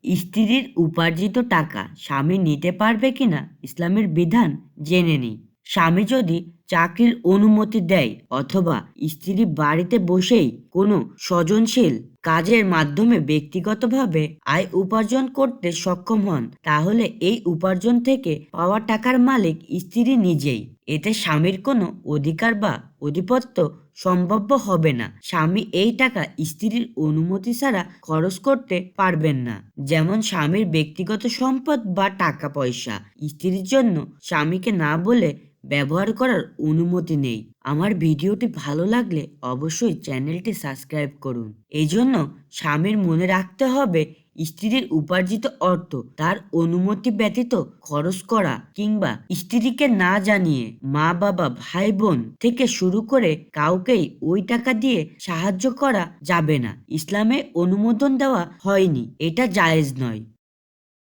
স্ত্রীর উপার্জিত টাকা স্বামী নিতে পারবে কিনা ইসলামের বিধান জেনে নিই। স্বামী যদি চাকরির অনুমতি দেয় অথবা স্ত্রী বাড়িতে বসেই কোনো সৃজনশীল কাজের মাধ্যমে ব্যক্তিগতভাবে আয় উপার্জন করতে সক্ষম হন, তাহলে এই উপার্জন থেকে পাওয়া টাকার মালিক স্ত্রী নিজেই। এতে স্বামীর কোনো অধিকার বা আধিপত্য সম্ভাব্য হবে না। স্বামী এই টাকা স্ত্রীর অনুমতি ছাড়া খরচ করতে পারবেন না। যেমন স্বামীর ব্যক্তিগত সম্পদ বা টাকা পয়সা স্ত্রীর জন্য স্বামীকে না বলে ব্যবহার করার অনুমতি নেই। আমার ভিডিওটি ভালো লাগলে অবশ্যই চ্যানেলটি সাবস্ক্রাইব করুন। এই জন্য স্বামীর মনে রাখতে হবে, স্ত্রীর উপার্জিত অর্থ তার অনুমতি ব্যতীত খরচ করা কিংবা স্ত্রীকে না জানিয়ে মা বাবা ভাই বোন থেকে শুরু করে কাউকেই ওই টাকা দিয়ে সাহায্য করা যাবে না। ইসলামে অনুমোদন দেওয়া হয়নি, এটা জায়েজ নয়।